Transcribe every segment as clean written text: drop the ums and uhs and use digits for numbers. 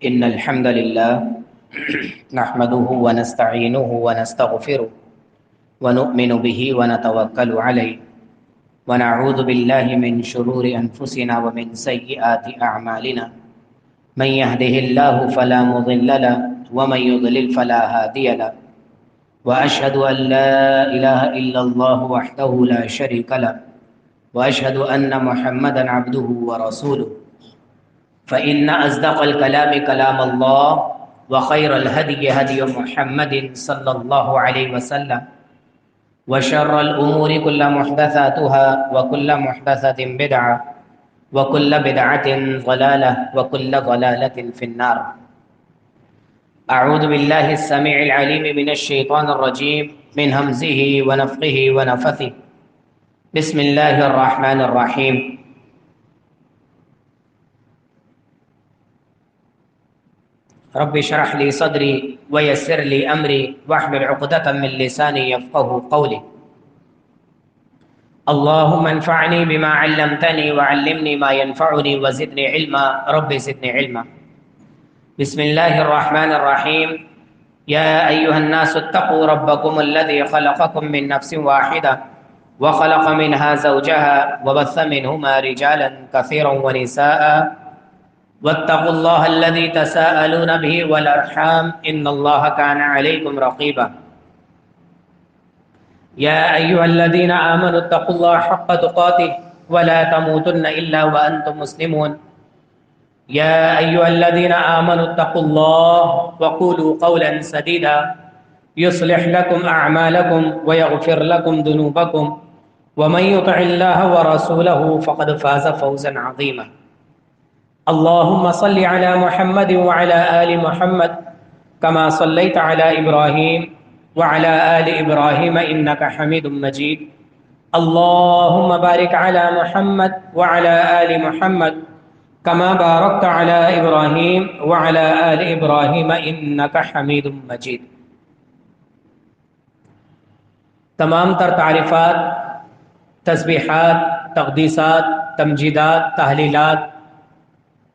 إن الحمد لله نحمده ونستعينه ونستغفره ونؤمن به ونتوكل عليه ونعوذ بالله من شرور أنفسنا ومن سيئات أعمالنا من يهده الله فلا مضل له ومن يضلل فلا هادي له وأشهد أن لا إله إلا الله وحده لا شريك له وأشهد أن محمدا عبده ورسوله فإن أصدق الكلام كلام الله وخير الهدي هدي محمد صلى الله عليه وسلم وشر الأمور كل محدثاتها وكل محدثة بدعة وكل بدعة ضلالة وكل ضلالة في النار. أعوذ بالله السميع العليم من الشيطان الرجيم من همزه ونفخه ونفثه. بسم الله الرحمن الرحيم. رب اشرح لي صدري ويسر لي أمري واحلل عقدة من لساني يفقهوا قولي. اللهم انفعني بما علمتني وعلمني ما ينفعني وزدني علما رب زدني علما. بسم الله الرحمن الرحيم. يا أيها الناس اتقوا ربكم الذي خلقكم من نفس واحدة وخلق منها زوجها وبث منهما رجالا كثيرا ونساء واتقوا الله الذي تساءلون به والأرحام إن الله كان عليكم رقيبا. يا أيها الذين آمنوا اتقوا الله حق تقاته ولا تموتن إلا وأنتم مسلمون. يا أيها الذين آمنوا اتقوا الله وقولوا قولا سديدا يصلح لكم أعمالكم ويغفر لكم ذنوبكم ومن يطع الله ورسوله فقد فاز فوزا عظيما. اللهم صل على محمد وعلى آل محمد كما صليت على إبراهيم وعلى آل إبراهيم إنك حميد مجيد. اللهم بارك على محمد وعلى آل محمد كما باركت على إبراهيم وعلى آل إبراهيم إنك حميد مجيد. تمام تر تعریفات، تسبیحات، تقدیسات، تمجیدات، تحلیلات،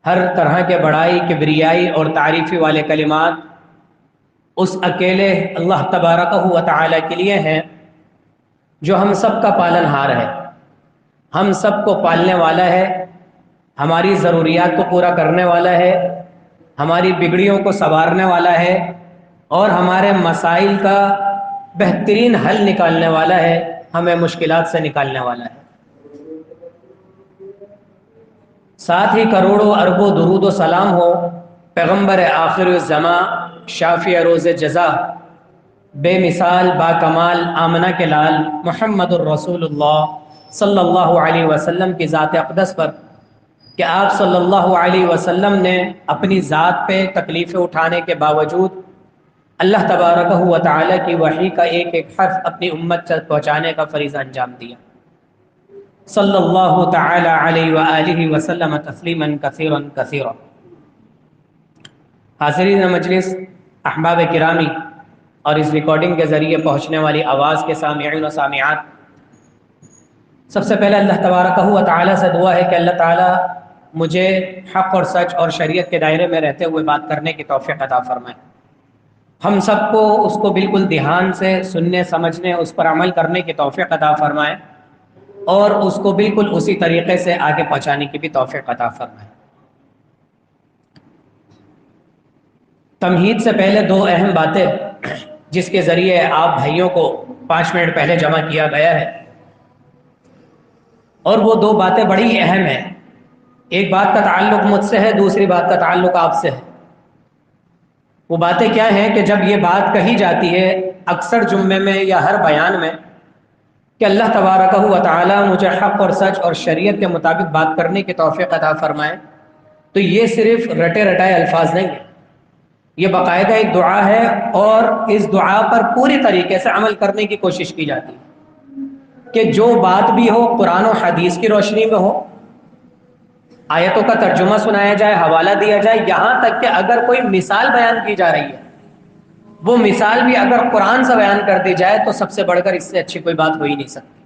ہر طرح کے بڑائی، کبریائی اور تعریفی والے کلمات اس اکیلے اللہ تبارکہ و تعالی کے لیے ہیں جو ہم سب کا پالن ہار ہے، ہم سب کو پالنے والا ہے، ہماری ضروریات کو پورا کرنے والا ہے، ہماری بگڑیوں کو سنوارنے والا ہے اور ہمارے مسائل کا بہترین حل نکالنے والا ہے، ہمیں مشکلات سے نکالنے والا ہے۔ ساتھ ہی کروڑوں اربوں درود و سلام ہو پیغمبر آخر الزماں، شافع روز جزا، بے مثال با کمال آمنہ کے لال محمد الرسول اللہ صلی اللہ علیہ وسلم کی ذات اقدس پر کہ آپ صلی اللہ علیہ وسلم نے اپنی ذات پہ تکلیفیں اٹھانے کے باوجود اللہ تبارکہ و تعالی کی وحی کا ایک ایک حرف اپنی امت تک پہنچانے کا فریضہ انجام دیا۔ صلی اللہ تعالی علیہ وآلہ وسلم تسلیما کثیرا کثیرا۔ حاضرین مجلس، احباب کرامی اور اس ریکارڈنگ کے ذریعے پہنچنے والی آواز کے سامعین و سامعات، سب سے پہلے اللہ تبارکہ و تعالی سے دعا ہے کہ اللہ تعالی مجھے حق اور سچ اور شریعت کے دائرے میں رہتے ہوئے بات کرنے کی توفیق عطا فرمائے، ہم سب کو اس کو بالکل دھیان سے سننے، سمجھنے، اس پر عمل کرنے کی توفیق عطا فرمائے اور اس کو بالکل اسی طریقے سے آگے پہنچانے کی بھی توفیق عطا فرمائے۔ تمہید سے پہلے دو اہم باتیں جس کے ذریعے آپ بھائیوں کو 5 منٹ پہلے جمع کیا گیا ہے، اور وہ دو باتیں بڑی اہم ہیں۔ ایک بات کا تعلق مجھ سے ہے، دوسری بات کا تعلق آپ سے ہے۔ وہ باتیں کیا ہیں کہ جب یہ بات کہی جاتی ہے اکثر جمعے میں یا ہر بیان میں کہ اللہ تبارکہ و تعالی مجھے حق اور سچ اور شریعت کے مطابق بات کرنے کی توفیق عطا فرمائے، تو یہ صرف رٹے رٹائے الفاظ نہیں ہیں، یہ باقاعدہ ایک دعا ہے اور اس دعا پر پوری طریقے سے عمل کرنے کی کوشش کی جاتی ہے کہ جو بات بھی ہو قرآن و حدیث کی روشنی میں ہو، آیتوں کا ترجمہ سنایا جائے، حوالہ دیا جائے، یہاں تک کہ اگر کوئی مثال بیان کی جا رہی ہے وہ مثال بھی اگر قرآن سے بیان کر دی جائے تو سب سے بڑھ کر اس سے اچھی کوئی بات ہو ہی نہیں سکتی۔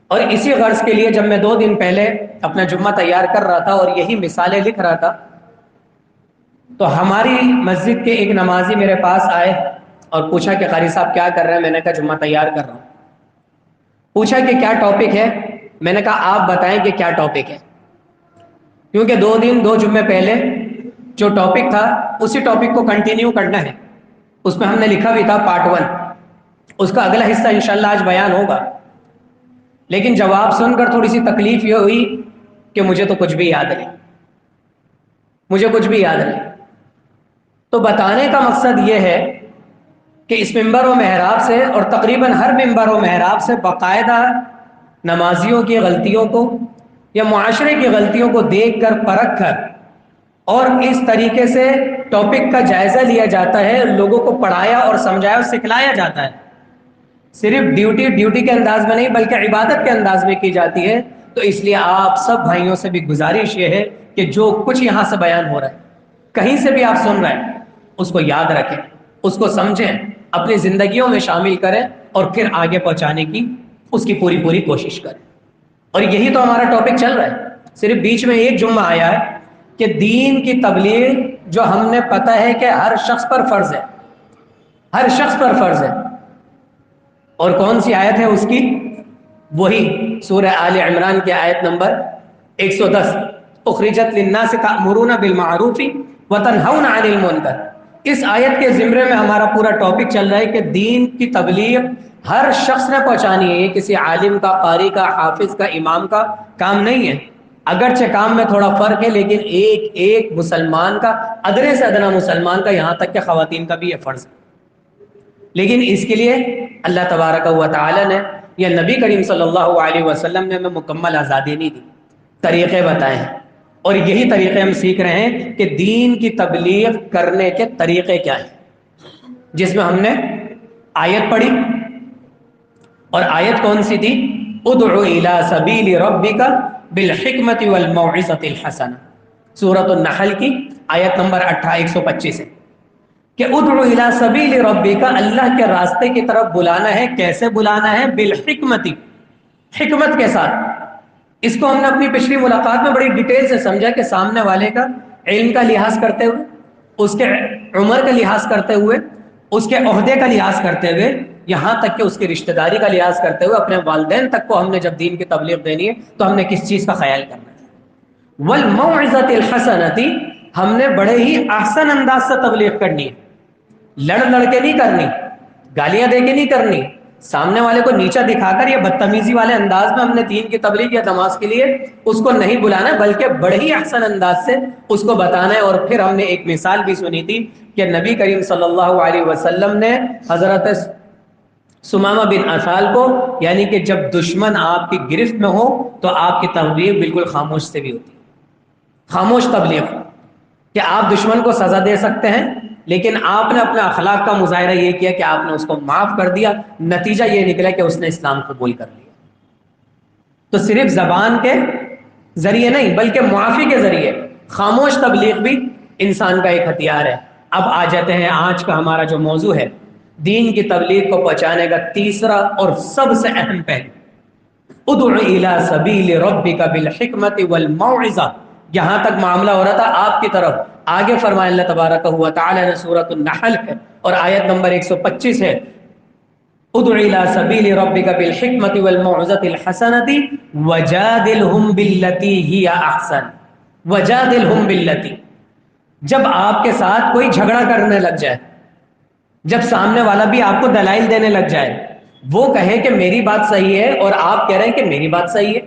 اور اسی غرض کے لیے جب میں 2 دن پہلے اپنا جمعہ تیار کر رہا تھا اور یہی مثالیں لکھ رہا تھا، تو ہماری مسجد کے ایک نمازی میرے پاس آئے اور پوچھا کہ قاری صاحب کیا کر رہے ہیں؟ میں نے کہا جمعہ تیار کر رہا ہوں۔ پوچھا کہ کیا ٹاپک ہے؟ میں نے کہا آپ بتائیں کہ کیا ٹاپک ہے، کیونکہ 2 جمعے پہلے جو ٹاپک تھا اسی ٹاپک کو کنٹینیو کرنا ہے۔ اس میں ہم نے لکھا بھی تھا پارٹ 1، اس کا اگلا حصہ انشاءاللہ آج بیان ہوگا۔ لیکن جواب سن کر تھوڑی سی تکلیف یہ ہوئی کہ مجھے تو کچھ بھی یاد نہیں، مجھے کچھ بھی یاد نہیں۔ تو بتانے کا مقصد یہ ہے کہ اس منبر و محراب سے، اور تقریباً ہر منبر و محراب سے، باقاعدہ نمازیوں کی غلطیوں کو یا معاشرے کی غلطیوں کو دیکھ کر، پرکھ کر، اور اس طریقے سے ٹاپک کا جائزہ لیا جاتا ہے، لوگوں کو پڑھایا اور سمجھایا اور سکھلایا جاتا ہے۔ صرف ڈیوٹی کے انداز میں نہیں بلکہ عبادت کے انداز میں کی جاتی ہے۔ تو اس لیے آپ سب بھائیوں سے بھی گزارش یہ ہے کہ جو کچھ یہاں سے بیان ہو رہا ہے، کہیں سے بھی آپ سن رہے ہیں، اس کو یاد رکھیں، اس کو سمجھیں، اپنی زندگیوں میں شامل کریں، اور پھر آگے پہنچانے کی اس کی پوری کوشش کریں۔ اور یہی تو ہمارا ٹاپک چل رہا ہے۔ صرف بیچ میں ایک جمعہ آیا ہے کہ دین کی تبلیغ جو ہم نے پتہ ہے کہ ہر شخص پر فرض ہے، ہر شخص پر فرض ہے۔ اور کون سی آیت ہے اس کی؟ وہی سورہ آل عمران کی آیت نمبر 110، اخرجت للناس تأمرون بالمعروف وتنہون عن المنکر۔ اس آیت کے زمرے میں ہمارا پورا ٹاپک چل رہا ہے کہ دین کی تبلیغ ہر شخص نے پہنچانی ہے، یہ کسی عالم کا، قاری کا، حافظ کا، امام کا کام نہیں ہے۔ اگرچہ کام میں تھوڑا فرق ہے، لیکن ایک مسلمان کا، ادنے سے ادنا مسلمان کا، یہاں تک کہ خواتین کا بھی یہ فرض ہے۔ لیکن اس کے لیے اللہ تبارک و تعالی نے یا نبی کریم صلی اللہ علیہ وسلم نے ہمیں مکمل آزادی نہیں دی، طریقے بتائے ہیں، اور یہی طریقے ہم سیکھ رہے ہیں کہ دین کی تبلیغ کرنے کے طریقے کیا ہیں، جس میں ہم نے آیت پڑھی، اور آیت کون سی تھی؟ ادعو الی سبیل ربک بالحکمت والموعظۃ الحسنہ، سورۃ النحل کی آیت نمبر 125 ہے کہ ادعو الی سبیل ربک، اللہ کے راستے کی طرف بلانا ہے۔ کیسے بلانا ہے؟ بالحکمت، حکمت کے ساتھ۔ اس کو ہم نے اپنی پچھلی ملاقات میں بڑی ڈیٹیل سے سمجھا کہ سامنے والے کا علم کا لحاظ کرتے ہوئے، اس کے عمر کا لحاظ کرتے ہوئے، اس کے عہدے کا لحاظ کرتے ہوئے، یہاں تک کہ اس کی رشتہ داری کا لحاظ کرتے ہوئے، اپنے والدین تک کو ہم نے جب دین کی تبلیغ دینی ہے تو ہم نے کس چیز کا خیال کرنا ہے؟ والموعظۃ الحسنۃ، ہم نے بڑے ہی احسن انداز سے تبلیغ کرنی ہے، لڑ کے نہیں کرنی، گالیاں دے کے نہیں کرنی، سامنے والے کو نیچا دکھا کر یا بدتمیزی والے انداز میں ہم نے دین کی تبلیغ یا نماز کے لیے اس کو نہیں بلانا، بلکہ بڑے ہی احسن انداز سے اس کو بتانا ہے۔ اور پھر ہم نے ایک مثال بھی سنی تھی کہ نبی کریم صلی اللہ علیہ وسلم نے حضرت سمامہ بن اسال کو، یعنی کہ جب دشمن آپ کی گرفت میں ہو تو آپ کی تبلیغ بالکل خاموش سے بھی ہوتی ہے، خاموش تبلیغ، کہ آپ دشمن کو سزا دے سکتے ہیں، لیکن آپ نے اپنے اخلاق کا مظاہرہ یہ کیا کہ آپ نے اس کو معاف کر دیا، نتیجہ یہ نکلا کہ اس نے اسلام قبول کر لیا۔ تو صرف زبان کے ذریعے نہیں بلکہ معافی کے ذریعے خاموش تبلیغ بھی انسان کا ایک ہتھیار ہے۔ اب آ جاتے ہیں آج کا ہمارا جو موضوع ہے، دین کی تبلیغ کو پہنچانے کا تیسرا اور سب سے اہم پہلو، ادع الی سبیل ربک بالحکمت والموعظہ۔ یہاں تک معاملہ ہو رہا تھا آپ کی طرف، آگے فرمایا اللہ تبارک و تعالی نے، سورۃ النحل ہے اور آیت نمبر 125 ہے، ادع الی سبیل ربک بالحکمت والموعظۃ الحسنۃ وجادلہم باللتی ہی احسن، وجادلہم باللتی۔ جب آپ کے ساتھ کوئی جھگڑا کرنے لگ جائے، جب سامنے والا بھی آپ کو دلائل دینے لگ جائے، وہ کہے کہ میری بات صحیح ہے اور آپ کہہ رہے ہیں کہ میری بات صحیح ہے،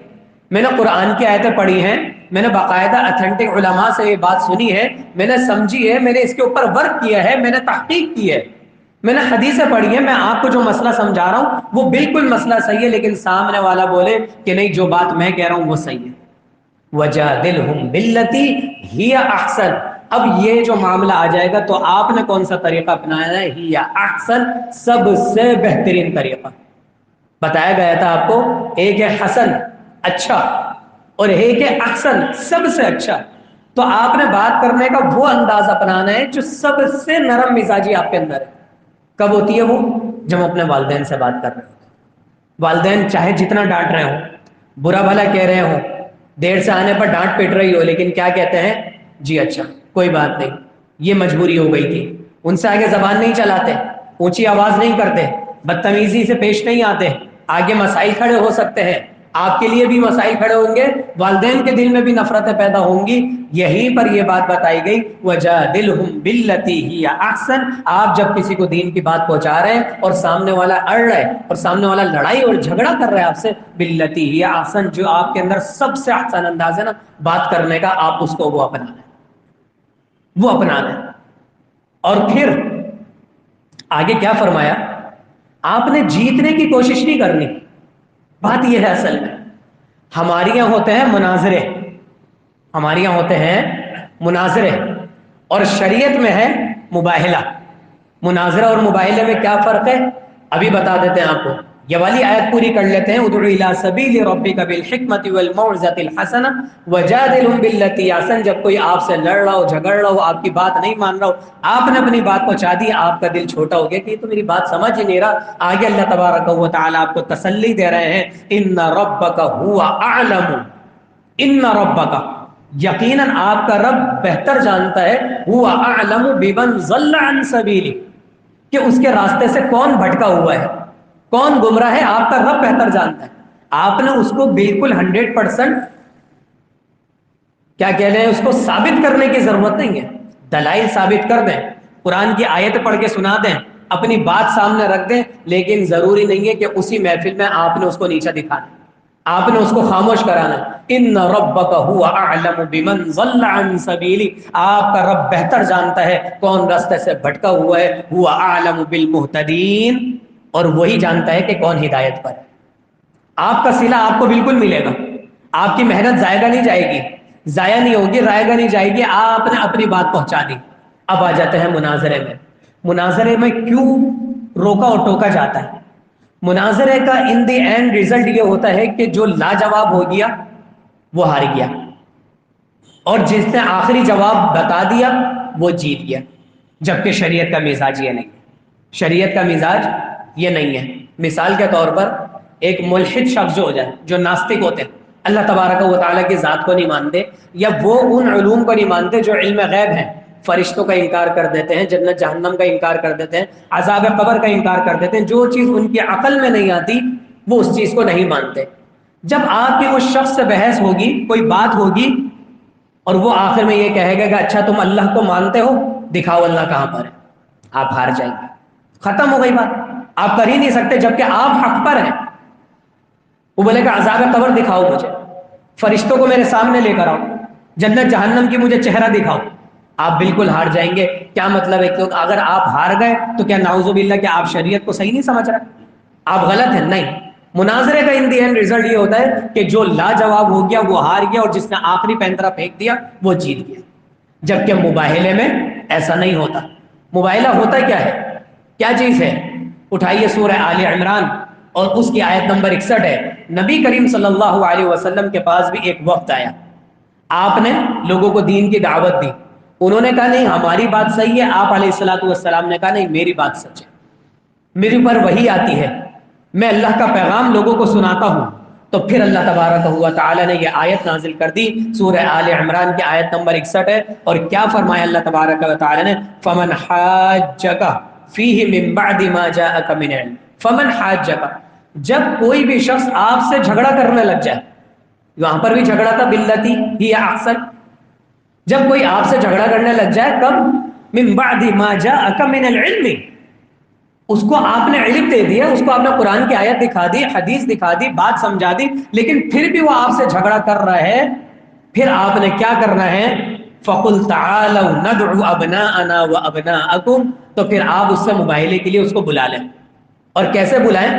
میں نے قرآن کی آیتیں پڑھی ہیں، میں نے باقاعدہ اتھینٹک علماء سے یہ بات سنی ہے، میں نے سمجھی ہے، میں نے اس کے اوپر ورک کیا ہے، میں نے تحقیق کی ہے، میں نے حدیثیں پڑھی ہیں، میں آپ کو جو مسئلہ سمجھا رہا ہوں وہ بالکل مسئلہ صحیح ہے، لیکن سامنے والا بولے کہ نہیں، جو بات میں کہہ رہا ہوں وہ صحیح ہے، وجادلہم باللتی ہی احسن۔ اب یہ جو معاملہ آ جائے گا تو آپ نے کون سا طریقہ اپنایا ہے؟ ہی احسن، سب سے بہترین طریقہ بتایا گیا تھا آپ کو۔ ایک ہے حسن، اچھا، اور ایک ہے احسن، سب سے اچھا۔ تو آپ نے بات کرنے کا وہ انداز اپنانا ہے جو سب سے نرم مزاجی آپ کے اندر ہے۔ کب ہوتی ہے وہ؟ جب اپنے والدین سے بات کر رہے ہیں، والدین چاہے جتنا ڈانٹ رہے ہوں، برا بھلا کہہ رہے ہوں، دیر سے آنے پر ڈانٹ پیٹ رہی ہو، لیکن کیا کہتے ہیں؟ جی اچھا کوئی بات نہیں، یہ مجبوری ہو گئی تھی. ان سے آگے زبان نہیں چلاتے، اونچی آواز نہیں کرتے، بدتمیزی سے پیش نہیں آتے. آگے مسائل کھڑے ہو سکتے ہیں، آپ کے لیے بھی مسائل کھڑے ہوں گے، والدین کے دل میں بھی نفرتیں پیدا ہوں گی. یہیں پر یہ بات بتائی گئی وَجَادِلْهُمْ بِالَّتِي هِيَ أَحْسَنُ. آپ جب کسی کو دین کی بات پہنچا رہے ہیں اور سامنے والا اڑ رہا ہے اور سامنے والا لڑائی اور جھگڑا کر رہا ہے آپ سے، بِالَّتِي هِيَ أَحْسَنُ، جو آپ کے اندر سب سے احسن انداز ہے نا بات کرنے کا، آپ اس کو وہ اپنا لیں، وہ اپنا لیں. اور پھر آگے کیا فرمایا؟ آپ نے جیتنے کی کوشش نہیں کرنی. بات یہ ہے اصل میں ہمارے یہاں ہوتے ہیں مناظرے، ہمارے یہاں ہوتے ہیں مناظرے، اور شریعت میں ہے مباہلہ. مناظرہ اور مباہلے میں کیا فرق ہے ابھی بتا دیتے ہیں آپ کو. یہ والی آیت پوری کر لیتے ہیں. ادعو الی سبیل ربک بالحکمت والموعظۃ الحسنہ وجادلہم باللتی احسن. جب کوئی آپ سے لڑ رہا ہو، جھگڑ رہا ہو، آپ کی بات نہیں مان رہا ہو، آپ نے اپنی بات پہنچا دی، آپ کا دل چھوٹا ہو گیا کہ یہ تو میری بات سمجھ ہی نہیں رہا. آگے اللہ تبارک و تعالی آپ کو تسلی دے رہے ہیں، ان ربک هو اعلم، ان ربک، یقیناً آپ کا رب بہتر جانتا ہے، هو اعلم بمن ضل عن سبیلہ، کہ اس کے راستے سے کون بھٹکا ہوا ہے، کون گمراہ ہے، آپ کا رب بہتر جانتا ہے. آپ نے اس کو بالکل 100% کیا کہہ رہے ہیں، اس کو ثابت کرنے کی ضرورت نہیں ہے. دلائل ثابت کر دیں، قرآن کی آیت پڑھ کے سنا دیں، اپنی بات سامنے رکھ دیں، لیکن ضروری نہیں ہے کہ اسی محفل میں آپ نے اس کو نیچا دکھانا، آپ نے اس کو خاموش کرانا. ان ربک هو اعلم بمن ضل عن سبیلہ، آپ کا رب بہتر جانتا ہے کون راستے سے بھٹکا ہوا ہے. هو اعلم بالمہتدین، اور وہی جانتا ہے کہ کون ہدایت پر ہے. آپ کا صلہ آپ کو بالکل ملے گا، آپ کی محنت ضائع نہیں جائے گی، ضائع نہیں ہوگی، رائے گا نہیں جائے گی. آپ نے اپنی بات پہنچا دی. اب آ جاتے ہیں مناظرے میں. مناظرے میں کیوں روکا اور ٹوکا جاتا ہے؟ مناظرے کا ان دی اینڈ ریزلٹ یہ ہوتا ہے کہ جو لاجواب ہو گیا وہ ہار گیا، اور جس نے آخری جواب بتا دیا وہ جیت گیا. جبکہ شریعت کا مزاج یہ نہیں ہے، شریعت کا مزاج یہ نہیں ہے. مثال کے طور پر ایک ملحد شخص جو ہو جائے، جو ناستک ہوتے ہیں، اللہ تبارک و تعالیٰ کی ذات کو نہیں مانتے، یا وہ ان علوم کو نہیں مانتے جو علم غیب ہیں، فرشتوں کا انکار کر دیتے ہیں، جنت جہنم کا انکار کر دیتے ہیں، عذاب قبر کا انکار کر دیتے ہیں، جو چیز ان کی عقل میں نہیں آتی وہ اس چیز کو نہیں مانتے. جب آپ کی اس شخص سے بحث ہوگی، کوئی بات ہوگی، اور وہ آخر میں یہ کہے گا کہ اچھا تم اللہ کو مانتے ہو، دکھاؤ اللہ کہاں پر ہے، آپ ہار جائیں گے. ختم ہو گئی بات، آپ کر ہی نہیں سکتے جبکہ آپ حق پر ہیں. وہ بولے گا عذاب قبر دکھاؤ مجھے، فرشتوں کو میرے سامنے لے کر آؤ، جنت جہنم کی مجھے چہرہ دکھاؤ، آپ بالکل ہار جائیں گے. کیا مطلب ہے کہ اگر آپ ہار گئے تو کیا نعوذ باللہ کہ آپ شریعت کو صحیح نہیں سمجھ رہے، آپ غلط ہیں؟ نہیں. مناظرے کا ان دی اینڈ ریزلٹ یہ ہوتا ہے کہ جو لاجواب ہو گیا وہ ہار گیا، اور جس نے آخری پینترا پھینک دیا وہ جیت گیا. جبکہ مباہلے میں ایسا نہیں ہوتا. مباہلہ ہوتا کیا ہے، کیا چیز ہے؟ اٹھائیے سورہ آل عمران اور اس کی آیت نمبر 61 ہے. نبی کریم صلی اللہ علیہ وسلم کے پاس بھی ایک وقت آیا، آپ نے لوگوں کو دین کی دعوت دی، انہوں نے کہا نہیں ہماری بات صحیح ہے، آپ علیہ الصلوۃ والسلام نے کہا نہیں میری بات سچ ہے، میرے اوپر وحی آتی ہے، میں اللہ کا پیغام لوگوں کو سناتا ہوں. تو پھر اللہ تبارک و تعالی نے یہ آیت نازل کر دی، سورہ آل عمران کی آیت نمبر 61 ہے. اور کیا فرمایا اللہ تبارک و تعالی نے؟ فمن حاجک فیہ من بعد ما جاءک من علم. فمن حاجک، جب کوئی بھی شخص آپ سے جھگڑا کرنے لگ جائے، وہاں پر بھی جھگڑا تھا باللتی ہی احسن، جب کوئی آپ سے جھگڑا کرنے لگ جائے، کب؟ من بعد ما جاءک من العلم، اس کو آپ نے علم دے دیا، اس کو آپ نے قرآن کی آیت دکھا دی، حدیث دکھا دی، بات سمجھا دی، لیکن پھر بھی وہ آپ سے جھگڑا کر رہا ہے، پھر آپ نے کیا کرنا ہے؟ فَقُلْ تَعَالَوْا نَدْعُ أَبْنَاءَنَا وَأَبْنَاءَكُمْ، تو پھر آپ اس سے مباہلے کے لیے اس کو بلا لیں. اور کیسے بلائیں؟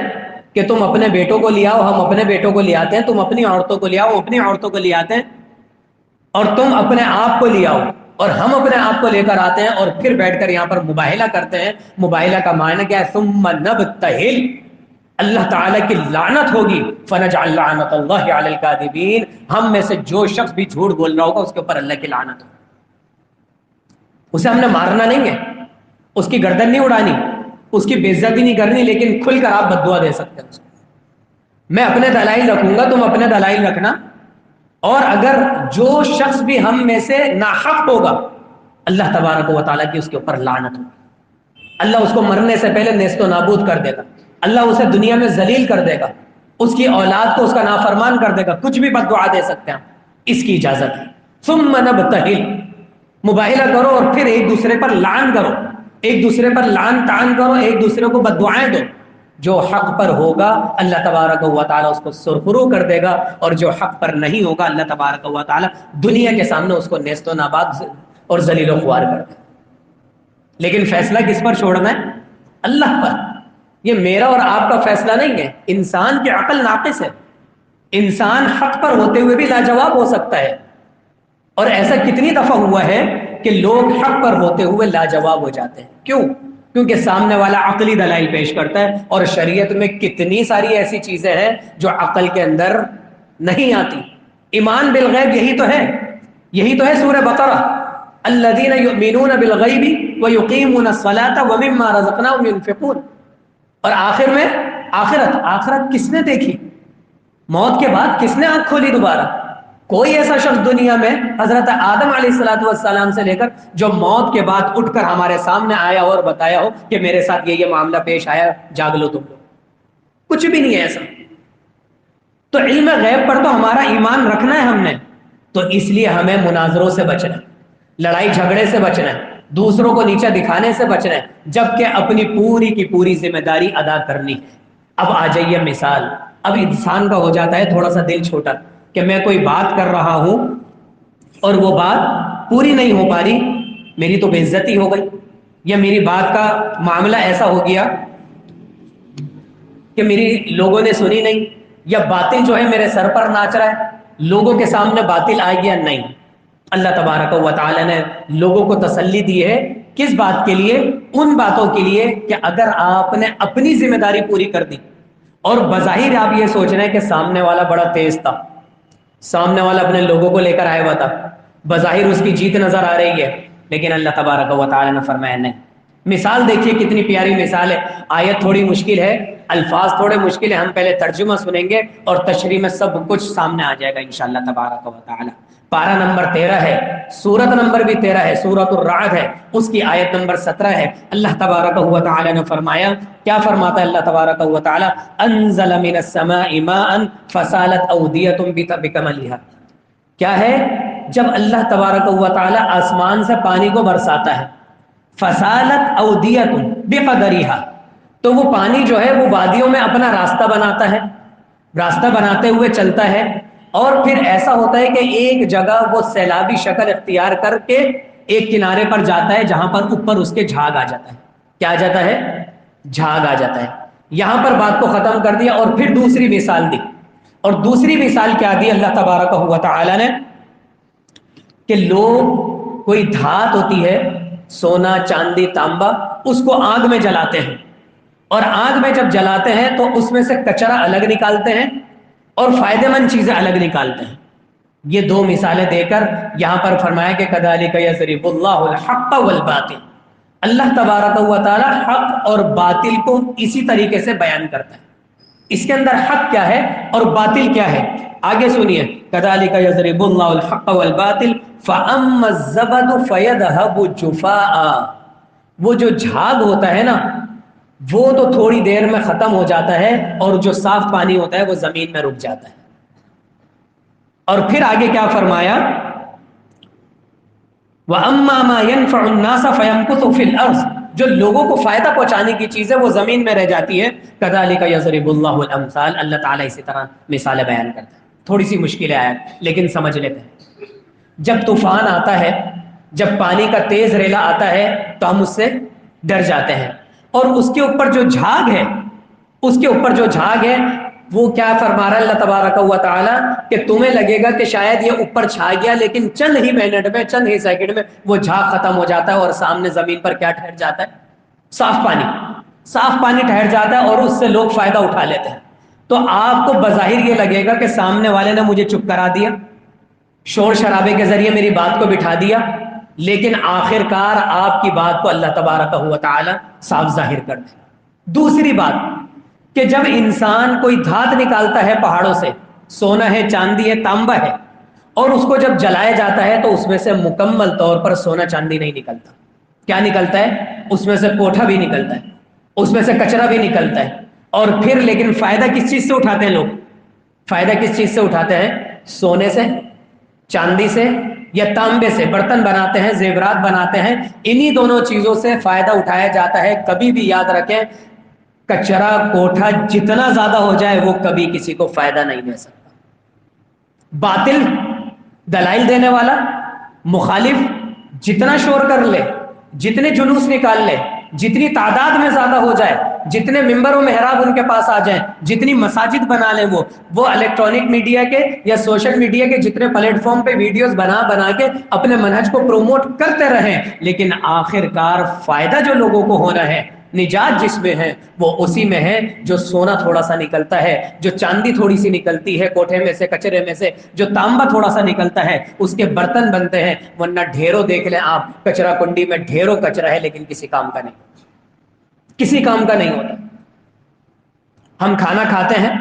کہ تم اپنے بیٹوں کو لے آؤ، ہم اپنے بیٹوں کو لے آتے ہیں، تم اپنی عورتوں کو لے آؤ، اپنی عورتوں کو لے آتے ہیں، اور تم اپنے آپ کو لے آؤ اور ہم اپنے آپ کو لے کر آتے ہیں، اور پھر بیٹھ کر یہاں پر مباہلہ کرتے ہیں. مباہلہ کا معنی کیا ہے؟ ثم نبتہل، اللہ تعالیٰ کی لعنت ہوگی، فنجعل لعنت اللہ علی الکاذبین، ہم میں سے جو شخص بھی جھوٹ بول رہا ہوگا اس کے اوپر اللہ کی لعنت ہوگی. اسے ہم نے مارنا نہیں ہے، اس کی گردن نہیں اڑانی، اس کی بے عزتی نہیں کرنی، لیکن کھل کر آپ بد دعا دے سکتے ہیں اس کو. میں اپنے دلائل رکھوں گا، تم اپنے دلائل رکھنا، اور اگر جو شخص بھی ہم میں سے ناحق ہوگا اللہ تبارک و تعالیٰ کی اس کے اوپر لعنت ہوگی، اللہ اس کو مرنے سے پہلے نیست و نابود کر دے گا، اللہ اسے دنیا میں ذلیل کر دے گا، اس کی اولاد کو اس کا نافرمان کر دے گا، کچھ بھی بد دعا دے سکتے ہیں، اس کی اجازت ہے۔ ثم نبتہل، مباہلہ کرو اور پھر ایک دوسرے پر لعن کرو، ایک دوسرے پر لعن تعن کرو، ایک دوسرے کو بد دعائیں دو۔ جو حق پر ہوگا اللہ تبارک و تعالیٰ اس کو سرخرو کر دے گا، اور جو حق پر نہیں ہوگا اللہ تبارک و تعالیٰ دنیا کے سامنے اس کو نیست و ناباد اور ذلیل و خوار کر دے گا۔ لیکن فیصلہ کس پر چھوڑنا ہے؟ اللہ پر۔ یہ میرا اور آپ کا فیصلہ نہیں ہے، انسان کی عقل ناقص ہے، انسان حق پر ہوتے ہوئے بھی لاجواب ہو سکتا ہے، اور ایسا کتنی دفعہ ہوا ہے کہ لوگ حق پر ہوتے ہوئے لاجواب ہو جاتے ہیں۔ کیوں؟ کیونکہ سامنے والا عقلی دلائل پیش کرتا ہے، اور شریعت میں کتنی ساری ایسی چیزیں ہیں جو عقل کے اندر نہیں آتی۔ ایمان بالغیب یہی تو ہے، یہی تو ہے سورہ بقرہ، الذین یؤمنون بالغیب ویقیمون الصلاۃ ومما رزقناہم ينفقون۔ اور آخر میں آخرت کس نے دیکھی؟ موت کے بعد کس نے آنکھ کھولی دوبارہ؟ کوئی ایسا شخص دنیا میں حضرت آدم علیہ السلام سے لے کر جو موت کے بعد اٹھ کر ہمارے سامنے آیا اور بتایا ہو کہ میرے ساتھ یہ معاملہ پیش آیا، جاگ لو تم لوگ، کچھ بھی نہیں ہے ایسا۔ تو علم غیب پر تو ہمارا ایمان رکھنا ہے ہم نے، تو اس لیے ہمیں مناظروں سے بچنا ہے، لڑائی جھگڑے سے بچنا ہے، دوسروں کو نیچا دکھانے سے بچنا ہے، جبکہ اپنی پوری کی پوری ذمہ داری ادا کرنی ہے۔ اب آ جائیے مثال، اب انسان کا ہو جاتا ہے تھوڑا سا دل چھوٹا کہ میں کوئی بات کر رہا ہوں اور وہ بات پوری نہیں ہو پا رہی، میری تو بے عزتی ہو گئی، یا میری بات کا معاملہ ایسا ہو گیا کہ میری لوگوں نے سنی نہیں، یا باطل جو ہے میرے سر پر ناچ رہا ہے، لوگوں کے سامنے باطل آئے گیا نہیں۔ اللہ تبارک و تعالی نے لوگوں کو تسلی دی ہے، کس بات کے لیے؟ ان باتوں کے لیے کہ اگر آپ نے اپنی ذمہ داری پوری کر دی، اور بظاہر آپ یہ سوچ رہے ہیں کہ سامنے والا بڑا تیز تھا، سامنے والا اپنے لوگوں کو لے کر آیا ہوا تھا، بظاہر اس کی جیت نظر آ رہی ہے، لیکن اللہ تبارک و تعالی نے فرمایا نہیں۔ مثال دیکھیے کتنی پیاری مثال ہے، آیت تھوڑی مشکل ہے، الفاظ تھوڑے مشکل ہیں، ہم پہلے ترجمہ سنیں گے اور تشریح میں سب کچھ سامنے آ جائے گا انشاءاللہ تبارک و تعالی۔ پارہ نمبر 13 ہے، سورت نمبر بھی 13 ہے، سورت الرعد ہے، اس کی آیت نمبر 17 ہے۔ اللہ تبارک و تعالی نے فرمایا، کیا فرماتا ہے اللہ تبارک و تعالی؟ انزل من السماء ماء فسالت اودیۃ بکملها۔ کیا ہے؟ جب اللہ تبارک و تعالی آسمان سے پانی کو برساتا ہے، فسالت اودیۃ بقدرها، تو وہ پانی جو ہے وہ وادیوں میں اپنا راستہ بناتا ہے، راستہ بناتے ہوئے چلتا ہے، اور پھر ایسا ہوتا ہے کہ ایک جگہ وہ سیلابی شکل اختیار کر کے ایک کنارے پر جاتا ہے جہاں پر اوپر اس کے جھاگ آ جاتا ہے۔ کیا آ جاتا ہے؟ جھاگ آ جاتا ہے۔ یہاں پر بات کو ختم کر دیا، اور پھر دوسری مثال دی، اور دوسری مثال کیا دی اللہ تبارک و تعالی نے؟ کہ لوگ کوئی دھات ہوتی ہے، سونا چاندی تانبا، اس کو آگ میں جلاتے ہیں، اور آگ میں جب جلاتے ہیں تو اس میں سے کچرا الگ نکالتے ہیں اور فائدہ مند چیزیں الگ نکالتے ہیں۔ یہ دو مثالیں دے کر یہاں پر فرمایا کہ کذالک یضرب اللہ الحق والباطل، اللہ تبارک و تعالی حق اور باطل کو اسی طریقے سے بیان کرتا ہے۔ اس کے اندر حق کیا ہے اور باطل کیا ہے؟ آگے سنیے، کذالک یضرب اللہ الحق والباطل فاما الزبد فیذهب جفاء، وہ جو جھاگ ہوتا ہے نا وہ تو تھوڑی دیر میں ختم ہو جاتا ہے، اور جو صاف پانی ہوتا ہے وہ زمین میں رک جاتا ہے۔ اور پھر آگے کیا فرمایا؟ وَأَمَّا مَا يَنْفَعُ النَّاسَ فَيَمْكُثُ فِي الْأَرْضِ، جو لوگوں کو فائدہ پہنچانے کی چیزیں وہ زمین میں رہ جاتی ہے۔ كَذَلِكَ يَضْرِبُ اللَّهُ الْأَمْثَالَ، اللہ تعالیٰ اسی طرح مثالیں بیان کرتا ہے۔ تھوڑی سی مشکل ہے لیکن سمجھ لیتے ہیں۔ جب طوفان آتا ہے، جب پانی کا تیز ریلا آتا ہے تو ہم اس سے ڈر جاتے ہیں، اور اس کے اوپر جو جھاگ ہے، اس کے اوپر جو جھاگ ہے وہ کیا فرما رہا ہے اللہ تبارک و تعالی کہ تمہیں لگے گا کہ شاید یہ اوپر چھا گیا، لیکن چند ہی منٹ میں، چند ہی سیکنڈ میں وہ جھاگ ختم ہو جاتا ہے، اور سامنے زمین پر کیا ٹھہر جاتا ہے؟ صاف پانی، صاف پانی ٹھہر جاتا ہے، اور اس سے لوگ فائدہ اٹھا لیتے ہیں۔ تو آپ کو بظاہر یہ لگے گا کہ سامنے والے نے مجھے چپ کرا دیا، شور شرابے کے ذریعے میری بات کو بٹھا دیا، لیکن آخر کار آپ کی بات کو اللہ تبارک و تعالی صاف ظاہر کر دے۔ دوسری بات کہ جب انسان کوئی دھات نکالتا ہے پہاڑوں سے، سونا ہے، چاندی ہے، تانبا ہے، اور اس کو جب جلایا جاتا ہے تو اس میں سے مکمل طور پر سونا چاندی نہیں نکلتا. کیا نکلتا ہے؟ اس میں سے کوٹھا بھی نکلتا ہے، اس میں سے کچرا بھی نکلتا ہے. اور پھر لیکن فائدہ کس چیز سے اٹھاتے ہیں لوگ؟ فائدہ کس چیز سے اٹھاتے ہیں؟ سونے سے، چاندی سے یا تانبے سے برتن بناتے ہیں، زیورات بناتے ہیں. انہی دونوں چیزوں سے فائدہ اٹھایا جاتا ہے. کبھی بھی یاد رکھیں، کچرا کوٹھا جتنا زیادہ ہو جائے وہ کبھی کسی کو فائدہ نہیں دے سکتا. باطل دلائل دینے والا مخالف جتنا شور کر لے، جتنے جلوس نکال لے، جتنی تعداد میں زیادہ ہو جائے، جتنے ممبر و محراب ان کے پاس آ جائیں، جتنی مساجد بنا لیں، وہ الیکٹرانک میڈیا کے یا سوشل میڈیا کے جتنے پلیٹ فارم پہ ویڈیوز بنا کے اپنے منہج کو پروموٹ کرتے رہیں، لیکن آخرکار فائدہ جو لوگوں کو ہونا ہے، نجات جس میں ہے وہ اسی میں ہے جو سونا تھوڑا سا نکلتا ہے، جو چاندی تھوڑی سی نکلتی ہے کوٹھے میں سے، کچرے میں سے، جو تانبا تھوڑا سا نکلتا ہے اس کے برتن بنتے ہیں. ورنہ ڈھیروں دیکھ لیں آپ، کچرا کنڈی میں ڈھیروں کچرا ہے لیکن کسی کام کا نہیں، کسی کام کا نہیں ہوتا. ہم کھانا کھاتے ہیں،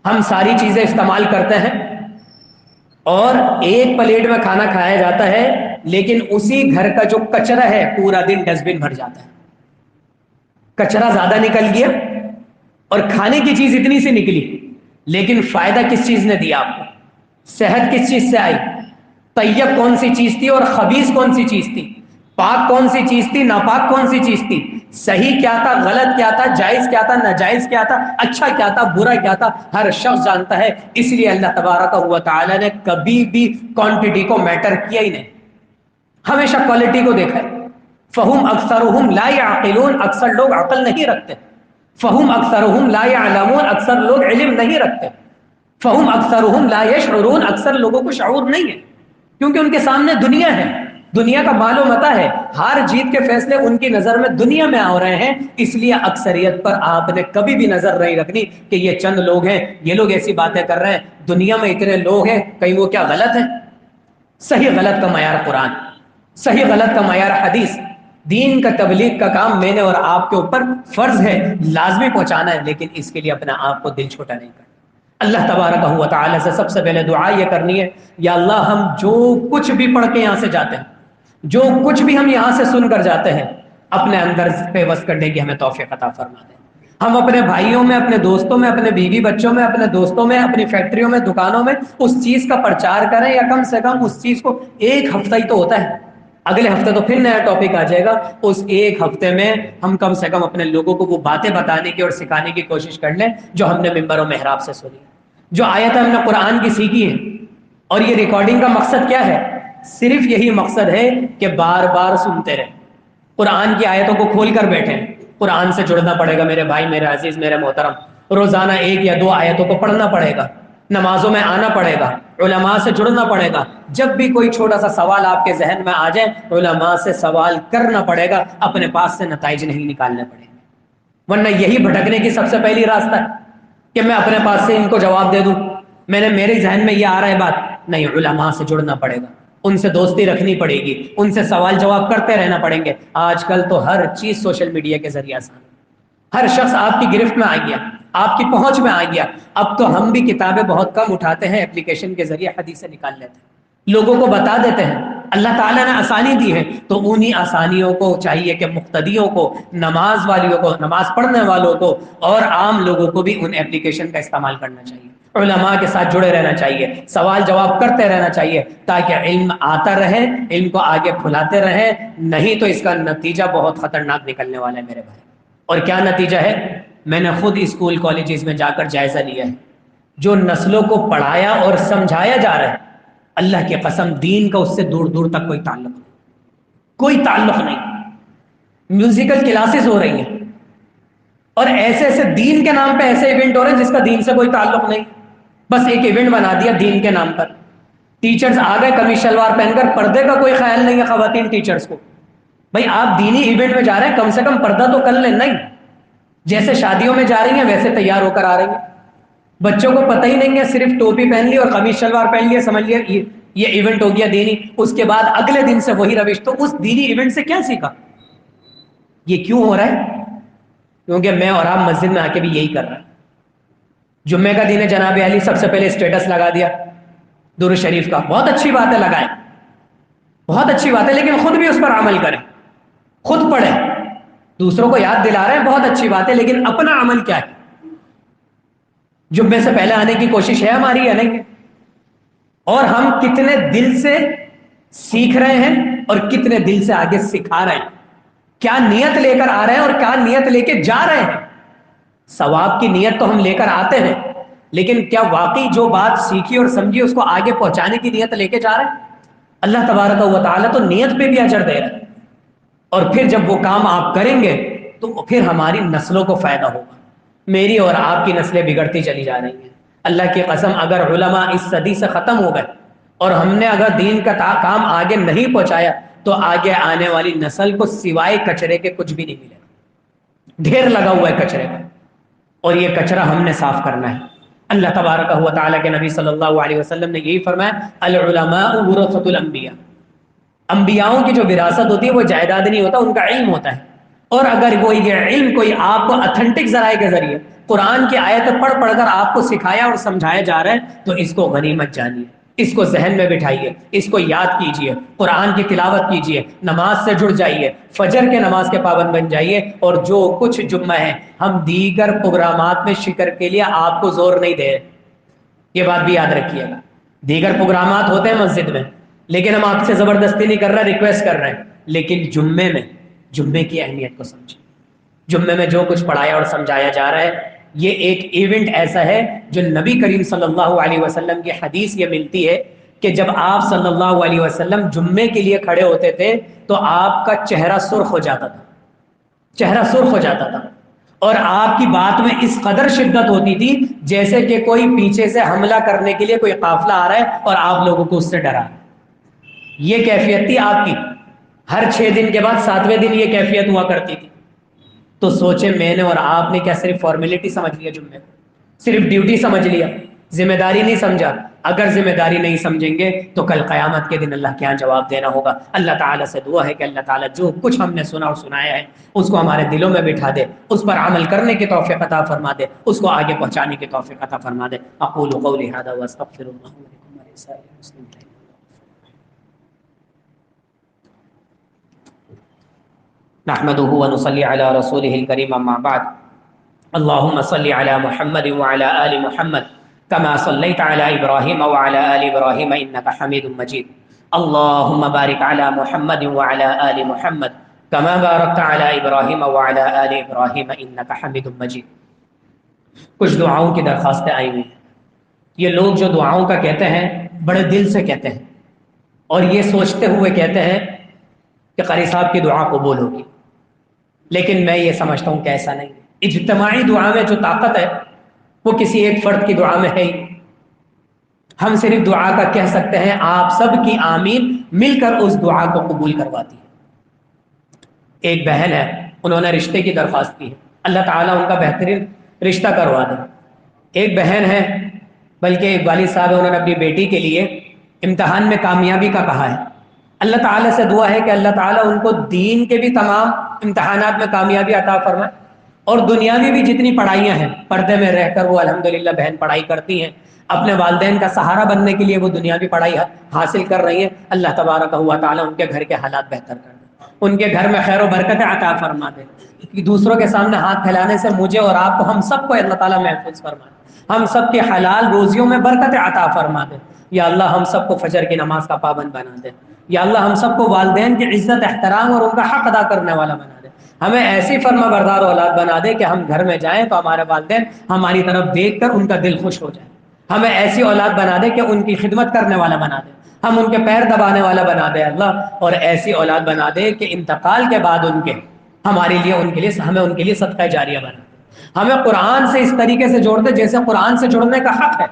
ہم ساری چیزیں استعمال کرتے ہیں، اور ایک پلیٹ میں کھانا کھایا جاتا ہے، لیکن اسی گھر کا جو کچرا ہے پورا دن ڈسٹ بن بھر جاتا ہے. کچرا زیادہ نکل گیا اور کھانے کی چیز اتنی سی نکلی، لیکن فائدہ کس چیز نے دیا آپ کو؟ صحت کس چیز سے آئی؟ طیب کون سی چیز تھی اور خبیث کون سی چیز تھی؟ پاک کون سی چیز تھی، ناپاک کون سی چیز تھی؟ صحیح کیا تھا، غلط کیا تھا، جائز کیا تھا، ناجائز کیا تھا، اچھا کیا تھا، برا کیا تھا، ہر شخص جانتا ہے. اس لیے اللہ تبارک و تعالی نے کبھی بھی کوانٹٹی کو میٹر کیا ہی نہیں، ہمیشہ کوالٹی کو دیکھا ہے. فہم اکثرہم لا یعقلون، اکثر لوگ عقل نہیں رکھتے. فہم اکثرہم لا یعلمون، اکثر لوگ علم نہیں رکھتے. فہم اکثرہم لا یشعرون، اکثر لوگوں کو شعور نہیں ہے، کیونکہ ان کے سامنے دنیا ہے، دنیا کا مال و متاع ہے. ہار جیت کے فیصلے ان کی نظر میں دنیا میں ہو رہے ہیں. اس لیے اکثریت پر آپ نے کبھی بھی نظر نہیں رکھنی کہ یہ چند لوگ ہیں، یہ لوگ ایسی باتیں کر رہے ہیں. دنیا میں اتنے لوگ ہیں، کہیں وہ کیا غلط ہیں؟ صحیح غلط کا معیار قرآن، صحیح غلط کا معیار حدیث. دین کا تبلیغ کا کام میں نے اور آپ کے اوپر فرض ہے، لازمی پہنچانا ہے، لیکن اس کے لیے اپنے آپ کو دل چھوٹا نہیں کرنا. اللہ تبارک و تعالی سے سب سے پہلے دعا یہ کرنی ہے، یا اللہ ہم جو کچھ بھی پڑھ کے یہاں سے جاتے ہیں، جو کچھ بھی ہم یہاں سے سن کر جاتے ہیں، اپنے اندر پہ وس کرنے کی ہمیں توفیق عطا فرما دیں. ہم اپنے بھائیوں میں، اپنے دوستوں میں، اپنے بیوی بچوں میں، اپنے دوستوں میں، اپنی فیکٹریوں میں، دکانوں میں اس چیز کا پرچار کریں، یا کم سے کم اس چیز کو، ایک ہفتہ ہی تو ہوتا ہے، اگلے ہفتے تو پھر نیا ٹاپک آ جائے گا. اس ایک ہفتے میں ہم کم سے کم اپنے لوگوں کو وہ باتیں بتانے کی اور سکھانے کی کوشش کر لیں جو ہم نے ممبر و محراب سے سنی، جو آیتیں ہم نے قرآن کی سیکھی ہیں. اور یہ ریکارڈنگ کا مقصد کیا ہے؟ صرف یہی مقصد ہے کہ بار بار سنتے رہیں، قرآن کی آیتوں کو کھول کر بیٹھیں. قرآن سے جڑنا پڑے گا میرے بھائی، میرے عزیز، میرے محترم. روزانہ 1 یا 2 آیتوں کو پڑھنا پڑے گا، نمازوں میں آنا پڑے گا، علماء سے جڑنا پڑے گا. جب بھی کوئی چھوٹا سا سوال آپ کے ذہن میں آ جائے، علماء سے سوال کرنا پڑے گا، اپنے پاس سے نتائج نہیں نکالنے پڑیں گے. ورنہ یہی بھٹکنے کی سب سے پہلی راستہ ہے کہ میں اپنے پاس سے ان کو جواب دے دوں، میرے ذہن میں یہ آ رہا ہے بات. نہیں، علماء سے جڑنا پڑے گا، ان سے دوستی رکھنی پڑے گی، ان سے سوال جواب کرتے رہنا پڑیں گے. آج کل تو ہر چیز سوشل میڈیا کے ذریعے آسان، ہر شخص آپ کی گرفت میں آ گیا، آپ کی پہنچ میں آ گیا. اب تو ہم بھی کتابیں بہت کم اٹھاتے ہیں، اپلیکیشن کے ذریعے حدیثیں نکال لیتے ہیں، لوگوں کو بتا دیتے ہیں. اللہ تعالیٰ نے آسانی دی ہے، تو انہی آسانیوں کو چاہیے کہ مقتدیوں کو، نماز والیوں کو، نماز پڑھنے والوں کو، اور عام لوگوں کو بھی ان اپلیکیشن کا استعمال کرنا چاہیے. علماء کے ساتھ جڑے رہنا چاہیے، سوال جواب کرتے رہنا چاہیے، تاکہ علم آتا رہے، علم کو آگے پھیلاتے رہیں. نہیں تو اس کا نتیجہ بہت خطرناک نکلنے والا ہے میرے بھائی. اور کیا نتیجہ ہے؟ میں نے خود اسکول کالجز میں جا کر جائزہ لیا ہے. جو نسلوں کو پڑھایا اور سمجھایا جا رہا ہے، اللہ کی قسم دین کا اس سے دور دور تک کوئی تعلق نہیں، کوئی تعلق نہیں. میوزیکل کلاسز ہو رہی ہیں، اور ایسے ایسے دین کے نام پہ ایسے ایونٹ ہو رہے ہیں جس کا دین سے کوئی تعلق نہیں، بس ایک ایونٹ بنا دیا دین کے نام پر. ٹیچرز آ گئے قمیص شلوار پہن کر، پردے کا کوئی خیال نہیں ہے خواتین ٹیچرز کو. بھائی آپ دینی ایونٹ میں جا رہے ہیں، کم سے کم پردہ تو کر لیں. نہیں، جیسے شادیوں میں جا رہی ہیں ویسے تیار ہو کر آ رہی ہیں. بچوں کو پتہ ہی نہیں ہے، صرف ٹوپی پہن لی اور قمیص شلوار پہن لیا، سمجھ لیا یہ ایونٹ ہو گیا دینی. اس کے بعد اگلے دن سے وہی روش. تو اس دینی ایونٹ سے کیا سیکھا؟ یہ کیوں ہو رہا ہے؟ کیونکہ میں اور آپ مسجد میں آ کے بھی یہی کر رہے ہیں. جمعے کا دن ہے، جناب علی سب سے پہلے اسٹیٹس لگا دیا درود شریف کا. بہت اچھی بات ہے، لگائیں، بہت اچھی بات ہے، لیکن خود بھی اس پر عمل کریں، خود پڑھیں. دوسروں کو یاد دلا رہے ہیں، بہت اچھی بات ہے، لیکن اپنا عمل کیا ہے؟ جمعے سے پہلے آنے کی کوشش ہے ہماری یا نہیں؟ اور ہم کتنے دل سے سیکھ رہے ہیں اور کتنے دل سے آگے سکھا رہے ہیں؟ کیا نیت لے کر آ رہے ہیں اور کیا نیت لے کے جا رہے ہیں؟ ثواب کی نیت تو ہم لے کر آتے ہیں، لیکن کیا واقعی جو بات سیکھی اور سمجھی اس کو آگے پہنچانے کی نیت لے کے جا رہے ہیں؟ اللہ تبارک و تعالیٰ تو نیت پہ بھی اجر دے رہا ہے. اور پھر جب وہ کام آپ کریں گے تو پھر ہماری نسلوں کو فائدہ ہوگا. میری اور آپ کی نسلیں بگڑتی چلی جا رہی ہیں. اللہ کی قسم، اگر علماء اس صدی سے ختم ہو گئے اور ہم نے اگر دین کا کام آگے نہیں پہنچایا تو آگے آنے والی نسل کو سوائے کچرے کے کچھ بھی نہیں ملے گا. ڈھیر لگا ہوا ہے کچرے کا، اور یہ کچرا ہم نے صاف کرنا ہے. اللہ تبارک و تعالیٰ کے نبی صلی اللہ علیہ وسلم نے یہی فرمایا، العلماء ورثۃ الانبیاء. انبیاؤں کی جو وراثت ہوتی ہے وہ جائیداد نہیں ہوتا، ان کا علم ہوتا ہے. اور اگر وہ یہ علم کوئی آپ کو اتھینٹک ذرائع کے ذریعے قرآن کی آیت پڑھ پڑھ کر آپ کو سکھایا اور سمجھایا جا رہا ہے تو اس کو غنیمت جانیے، اس کو ذہن میں بٹھائیے، اس کو یاد کیجئے، قرآن کی تلاوت کیجئے، نماز سے جڑ جائیے، فجر کے نماز کے پابند بن جائیے. اور جو کچھ جمعہ ہے ہم دیگر پروگرامات میں شرکت کے لیے آپ کو زور نہیں دے رہے، یہ بات بھی یاد رکھیے گا. دیگر پروگرامات ہوتے ہیں مسجد میں، لیکن ہم آپ سے زبردستی نہیں کر رہے، ریکویسٹ کر رہے ہیں. لیکن جمعے میں جمعے کی اہمیت کو سمجھیں. جمعے میں جو کچھ پڑھایا اور سمجھایا جا رہا ہے یہ ایک ایونٹ ایسا ہے جو نبی کریم صلی اللہ علیہ وسلم کی حدیث یہ ملتی ہے کہ جب آپ صلی اللہ علیہ وسلم جمعے کے لیے کھڑے ہوتے تھے تو آپ کا چہرہ سرخ ہو جاتا تھا، چہرہ سرخ ہو جاتا تھا. اور آپ کی بات میں اس قدر شدت ہوتی تھی جیسے کہ کوئی پیچھے سے حملہ کرنے کے لیے کوئی قافلہ آ رہا ہے اور آپ لوگوں کو اس سے ڈرا. یہ کیفیت تھی آپ کی. ہر 6 دن کے بعد 7ویں دن یہ کیفیت ہوا کرتی تھی. تو سوچیں میں نے اور آپ نے کیا صرف فارمیلٹی سمجھ لیا جمعے کو، صرف ڈیوٹی سمجھ لیا، ذمہ داری نہیں سمجھا؟ اگر ذمہ داری نہیں سمجھیں گے تو کل قیامت کے دن اللہ کے یہاں جواب دینا ہوگا. اللہ تعالیٰ سے دعا ہے کہ اللہ تعالیٰ جو کچھ ہم نے سنا اور سنایا ہے اس کو ہمارے دلوں میں بٹھا دے، اس پر عمل کرنے کی توفیق عطا فرما دے، اس کو آگے پہنچانے کی توفیق عطا فرما دے. اقول قولی ھذا واستغفر اللہ لکم ولسائر المسلمین. نحمده ونصلي على رسوله الكريم اما بعد. اللهم صل على محمد وعلى آل محمد كما صليت على إبراهيم وعلى آل إبراهيم إنك حميد مجيد. اللهم بارك على محمد وعلى آل محمد كما باركت على إبراهيم وعلى آل إبراهيم إنك حميد مجيد. کچھ دعاؤں کی درخواستیں آئی ہوئی ہیں. یہ لوگ جو دعاؤں کا کہتے ہیں بڑے دل سے کہتے ہیں اور یہ سوچتے ہوئے کہتے ہیں کہ قاری صاحب کی دعا قبول ہوگی، لیکن میں یہ سمجھتا ہوں کہ ایسا نہیں. اجتماعی دعا میں جو طاقت ہے وہ کسی ایک فرد کی دعا میں ہے ہی. ہم صرف دعا کا کہہ سکتے ہیں، آپ سب کی آمین مل کر اس دعا کو قبول کرواتی ہے. ایک بہن ہے، انہوں نے رشتے کی درخواست کی ہے، اللہ تعالیٰ ان کا بہترین رشتہ کروا دے. ایک بہن ہے، بلکہ ایک والد صاحب انہوں نے اپنی بیٹی کے لیے امتحان میں کامیابی کا کہا ہے. اللہ تعالیٰ سے دعا ہے کہ اللہ تعالیٰ ان کو دین کے بھی تمام امتحانات میں کامیابی عطا فرمائے اور دنیاوی بھی جتنی پڑھائیاں ہیں پردے میں رہ کر وہ الحمدللہ بہن پڑھائی کرتی ہیں، اپنے والدین کا سہارا بننے کے لیے وہ دنیاوی پڑھائی حاصل کر رہی ہیں. اللہ تبارک و تعالیٰ ان کے گھر کے حالات بہتر کر دے، ان کے گھر میں خیر و برکت عطا فرما دے. دوسروں کے سامنے ہاتھ پھیلانے سے مجھے اور آپ کو، ہم سب کو اللہ تعالیٰ محفوظ فرمائے، ہم سب کے حلال روزیوں میں برکت عطا فرما دے. یا اللہ ہم سب کو فجر کی نماز کا پابند بنا دے. یا اللہ ہم سب کو والدین کی عزت احترام اور ان کا حق ادا کرنے والا بنا دے. ہمیں ایسی فرما بردار اولاد بنا دے کہ ہم گھر میں جائیں تو ہمارے والدین ہماری طرف دیکھ کر ان کا دل خوش ہو جائے. ہمیں ایسی اولاد بنا دے کہ ان کی خدمت کرنے والا بنا دے، ہم ان کے پیر دبانے والا بنا دے اللہ. اور ایسی اولاد بنا دے کہ انتقال کے بعد ان کے ہمارے لیے ان کے لیے ہمیں ان کے لیے صدقہ جاریہ بنا دے. ہمیں قرآن سے اس طریقے سے جوڑ دے جیسے قرآن سے جڑنے کا حق ہے.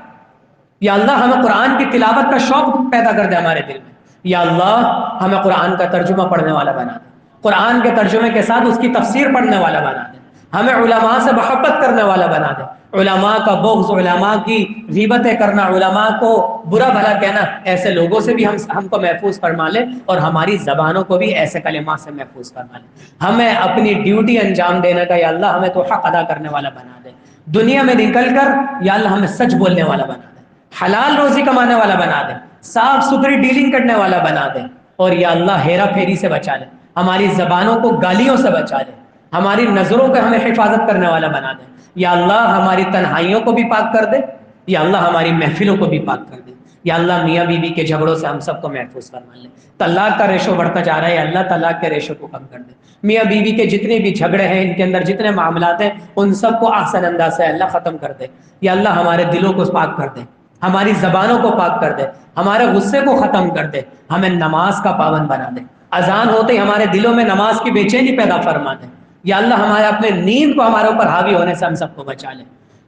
یا اللہ ہمیں قرآن کی تلاوت کا شوق پیدا کر دے ہمارے دل میں. یا اللہ ہمیں قرآن کا ترجمہ پڑھنے والا بنا دے، قرآن کے ترجمے کے ساتھ اس کی تفسیر پڑھنے والا بنا دے. ہمیں علماء سے محبت کرنے والا بنا دے، علماء کا بغض، علماء کی غیبتیں کرنا، علماء کو برا بھلا کہنا، ایسے لوگوں سے بھی ہم کو محفوظ فرما لے، اور ہماری زبانوں کو بھی ایسے کلمات سے محفوظ فرما لے۔ ہمیں اپنی ڈیوٹی انجام دینے کا یا اللہ ہمیں تو حق ادا کرنے والا بنا دے، دنیا میں نکل کر یا اللہ ہمیں سچ بولنے والا بنا دے، حلال روزی کمانے والا بنا دے، صاف ستھری ڈیلنگ کرنے والا بنا دے، اور یا اللہ ہیرا پھیری سے بچا لے، ہماری زبانوں کو گالیوں سے بچا لے، ہماری نظروں پہ ہمیں حفاظت کرنے والا بنا دے، یا اللہ ہماری تنہائیوں کو بھی پاک کر دے، یا اللہ ہماری محفلوں کو بھی پاک کر دے، یا اللہ میاں بیوی کے جھگڑوں سے ہم سب کو محفوظ فرما لے۔ طلاق کا ریشو بڑھتا جا رہا ہے، یا اللہ طلاق کے ریشو کو کم کر دے، میاں بیوی کے جتنے بھی جھگڑے ہیں، ان کے اندر جتنے معاملات ہیں، ان سب کو احسن انداز سے اللہ ختم کر دے، یا اللہ ہمارے دلوں کو پاک کر دے، ہماری زبانوں کو پاک کر دے، ہمارے غصے کو ختم کر دے، ہمیں نماز کا پابند بنا دے، اذان ہوتے ہی ہمارے دلوں میں نماز کی بے چینی پیدا فرما دے، یا اللہ ہمارے اپنے نیند کو ہمارے اوپر حاوی ہونے سے ہم سب کو بچا لے۔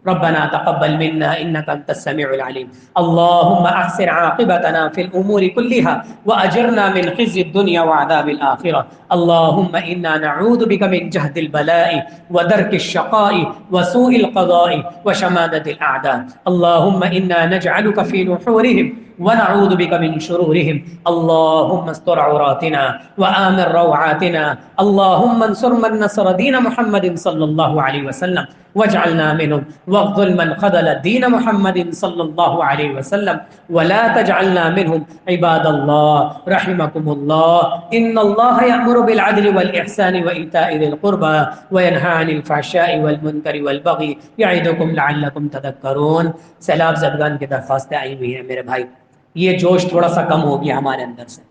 ربنا تقبل منا انك انت السميع العليم، اللهم احسن عاقبتنا في الامور كلها واجرنا من خزي الدنيا وعذاب الاخره، اللهم انا نعوذ بك من جهد البلاء ودرك الشقاء وسوء القضاء وشماتة الاعداء، اللهم انا نجعلك في نحورهم ونعوذ بك من شرورهم، اللهم استر عوراتنا وآمن روعاتنا، اللهم انصر من نصر دين محمد صلى الله عليه وسلم واجعلنا منهم، واخذل من خذل دين محمد صلى الله عليه وسلم ولا تجعلنا منهم، عباد الله رحمكم الله، إن الله يأمر بالعدل والإحسان وإيتاء ذي القربى وينهى عن الفحشاء والمنكر والبغي يعظكم لعلكم تذكرون۔ سیلاب زدگان کی درخواستیں آئی ہوئی ہیں میرے بھائی، یہ جوش تھوڑا سا کم ہو گیا ہمارے اندر سے،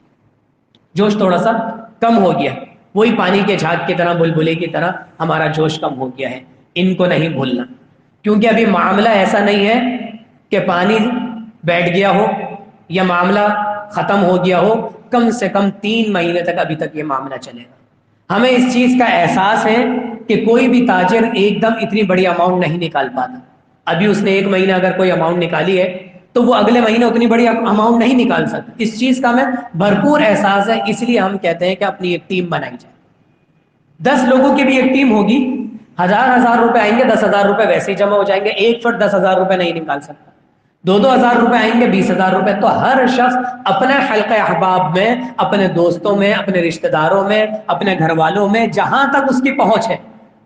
جوش تھوڑا سا کم ہو گیا، وہی پانی کے جھاگ کی طرح، بلبلے کی طرح ہمارا جوش کم ہو گیا ہے، ان کو نہیں بھولنا، کیونکہ ابھی معاملہ ایسا نہیں ہے کہ پانی بیٹھ گیا ہو یا معاملہ ختم ہو گیا ہو، کم سے کم 3 مہینے تک ابھی تک یہ معاملہ چلے گا۔ ہمیں اس چیز کا احساس ہے کہ کوئی بھی تاجر ایک دم اتنی بڑی اماؤنٹ نہیں نکال پاتا، ابھی اس نے 1 مہینہ اگر کوئی اماؤنٹ نکالی ہے تو وہ اگلے مہینے اتنی بڑی اماؤنٹ نہیں نکال سکتا، اس چیز کا ہمیں بھرپور احساس ہے، اس لیے ہم کہتے ہیں کہ اپنی ایک ٹیم بنائی جائے، 10 لوگوں کی بھی ایک ٹیم ہوگی، 1000 روپے آئیں گے، 10,000 روپے ویسے ہی جمع ہو جائیں گے، ایک فرد 10,000 روپے نہیں نکال سکتا، 2,000 روپے آئیں گے، 20,000 روپے، تو ہر شخص اپنے حلقہ احباب میں، اپنے دوستوں میں، اپنے رشتہ داروں میں، اپنے گھر والوں میں، جہاں تک اس کی پہنچ ہے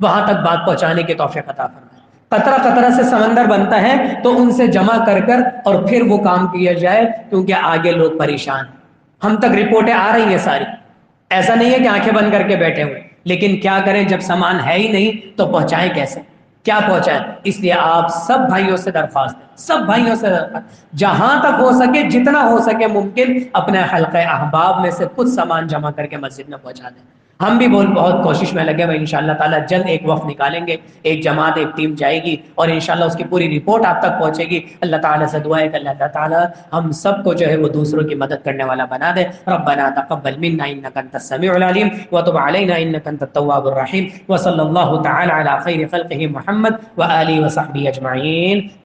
وہاں تک بات پہنچانے کی توفیق عطا فرمائے۔ قطرہ قطرہ سے سمندر بنتا ہے، تو ان سے جمع کر کر اور پھر وہ کام کیا جائے، کیونکہ آگے لوگ پریشان ہیں، ہم تک رپورٹیں آ رہی ہیں ساری، ایسا نہیں ہے کہ آنکھیں بند کر کے بیٹھے ہوئے، لیکن کیا کریں جب سامان ہے ہی نہیں تو پہنچائیں کیسے، کیا پہنچائیں؟ اس لیے آپ سب بھائیوں سے درخواست ہے، سب بھائیوں سے درخواست، جہاں تک ہو سکے، جتنا ہو سکے ممکن، اپنے حلقہ احباب میں سے کچھ سامان جمع کر کے مسجد میں پہنچا دیں۔ ہم بھی بہت کوشش میں لگے ہوئے، انشاءاللہ تعالیٰ جلد ایک وقت نکالیں گے، ایک جماعت، ایک ٹیم جائے گی، اور انشاءاللہ اس کی پوری رپورٹ آپ تک پہنچے گی۔ اللہ تعالیٰ سے دعا ہے کہ اللہ تعالیٰ ہم سب کو جو ہے وہ دوسروں کی مدد کرنے والا بنا دے۔ ربنا تقبل منا انك انت السميع العليم وتب علينا انك انت التواب الرحيم، وصلى الله تعالى على خير خلقه محمد وآله وصحبه اجمعين۔